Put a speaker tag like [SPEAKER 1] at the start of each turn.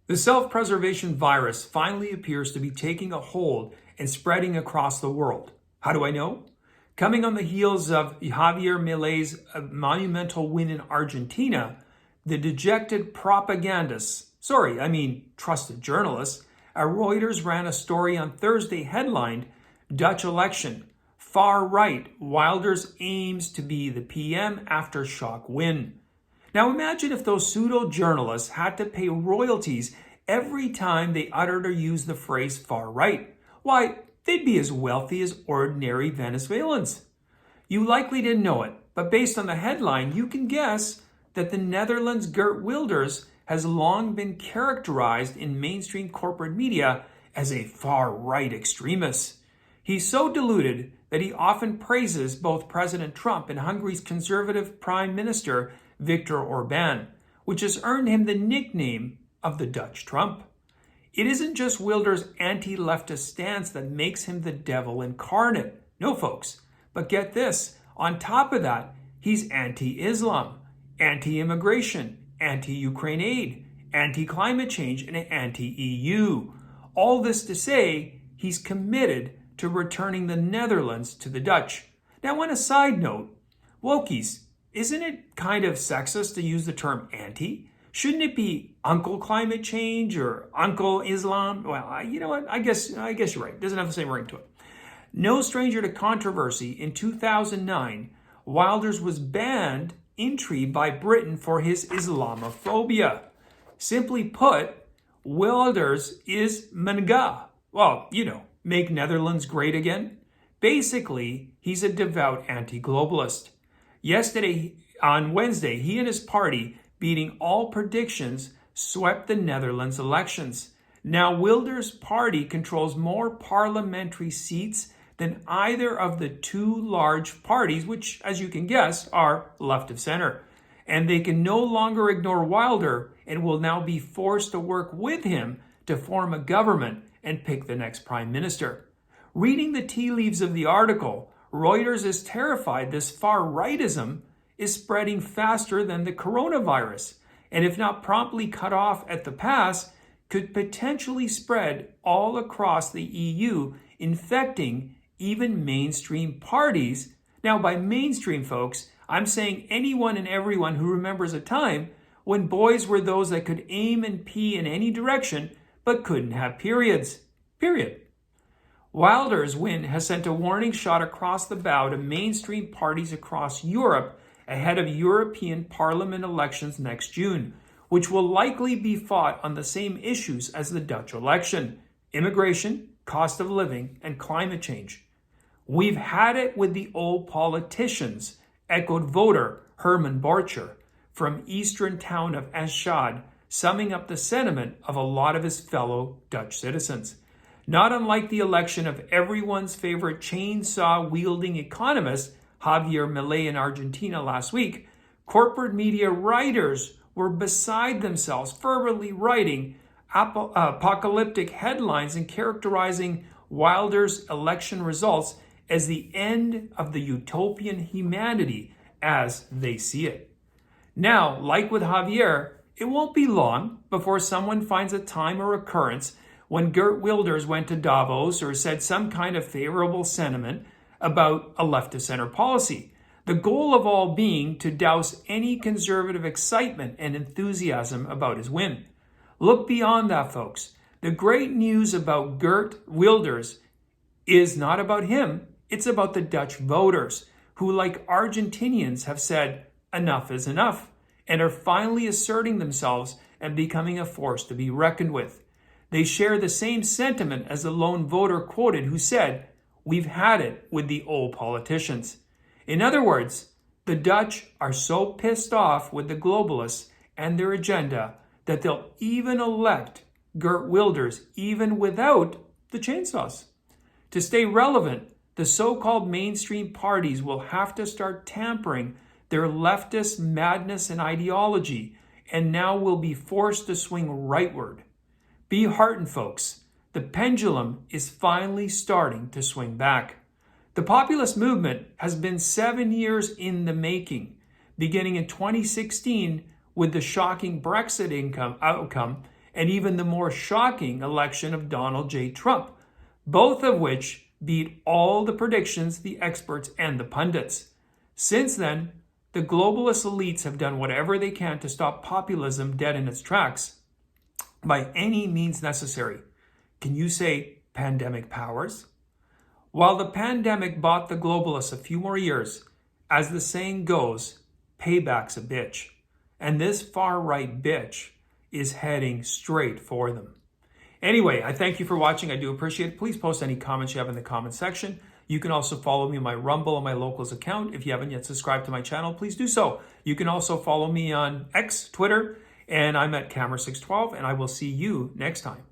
[SPEAKER 1] The self-preservation virus finally appears to be taking a hold and spreading across the world. How do I know? Coming on the heels of Javier Milei's monumental win in Argentina, the dejected propagandists, trusted journalists, at Reuters ran a story on Thursday headlined, Dutch election, far right, Wilders aims to be the PM after shock win. Now imagine if those pseudo-journalists had to pay royalties every time they uttered or used the phrase far right. Why, they'd be as wealthy as ordinary Venezuelans. You likely didn't know it, but based on the headline, you can guess that the Netherlands' Geert Wilders has long been characterized in mainstream corporate media as a far-right extremist. He's so deluded that he often praises both President Trump and Hungary's conservative Prime Minister Viktor Orbán, which has earned him the nickname of the Dutch Trump. It isn't just Wilders' anti-leftist stance that makes him the devil incarnate. No, folks. But get this, on top of that, he's anti-Islam, anti-immigration, anti-Ukraine aid, anti-climate change, and anti-EU. All this to say, he's committed to returning the Netherlands to the Dutch. Now, on a side note, wokies, isn't it kind of sexist to use the term anti? Shouldn't it be Uncle Climate Change or Uncle Islam? Well, you know what? I guess you're right. It doesn't have the same ring to it. No stranger to controversy, in 2009, Wilders was banned entry by Britain for his Islamophobia. Simply put, Wilders is Manga. Well, make Netherlands great again. Basically, he's a devout anti-globalist. On Wednesday, he and his party, beating all predictions, swept the Netherlands elections. Now, Wilders' party controls more parliamentary seats than either of the two large parties, which, as you can guess, are left of center. And they can no longer ignore Wilder and will now be forced to work with him to form a government and pick the next prime minister. Reading the tea leaves of the article, Reuters is terrified this far-rightism is spreading faster than the coronavirus, and if not promptly cut off at the pass, could potentially spread all across the EU, infecting even mainstream parties. Now, by mainstream, folks, I'm saying anyone and everyone who remembers a time when boys were those that could aim and pee in any direction but couldn't have periods. Period. Wilder's win has sent a warning shot across the bow to mainstream parties across Europe ahead of European Parliament elections next June, which will likely be fought on the same issues as the Dutch election: immigration, cost of living, and climate change. We've had it with the old politicians, echoed voter Herman Borcher from eastern town of Eschad, summing up the sentiment of a lot of his fellow Dutch citizens. Not unlike the election of everyone's favorite chainsaw-wielding economist, Javier Mieli in Argentina last week, corporate media writers were beside themselves, fervently writing apocalyptic headlines and characterizing Wilder's election results as the end of the utopian humanity as they see it. Now, like with Javier, it won't be long before someone finds a time or occurrence when Geert Wilders went to Davos or said some kind of favorable sentiment about a left-of-center policy. The goal of all being to douse any conservative excitement and enthusiasm about his win. Look beyond that, folks. The great news about Geert Wilders is not about him. It's about the Dutch voters who, like Argentinians, have said enough is enough and are finally asserting themselves and becoming a force to be reckoned with. They share the same sentiment as the lone voter quoted who said, "We've had it with the old politicians." In other words, the Dutch are so pissed off with the globalists and their agenda that they'll even elect Geert Wilders even without the chainsaws. To stay relevant, the so-called mainstream parties will have to start tampering their leftist madness and ideology, and now will be forced to swing rightward. Be heartened, folks. The pendulum is finally starting to swing back. The populist movement has been 7 years in the making, beginning in 2016 with the shocking Brexit outcome and even the more shocking election of Donald J. Trump, both of which beat all the predictions, the experts, and the pundits. Since then, the globalist elites have done whatever they can to stop populism dead in its tracks by any means necessary. Can you say pandemic powers? While the pandemic bought the globalists a few more years, as the saying goes, payback's a bitch. And this far-right bitch is heading straight for them. Anyway, I thank you for watching. I do appreciate it. Please post any comments you have in the comment section. You can also follow me on my Rumble and my Locals account. If you haven't yet subscribed to my channel, please do so. You can also follow me on X, Twitter, and I'm at Camera612, and I will see you next time.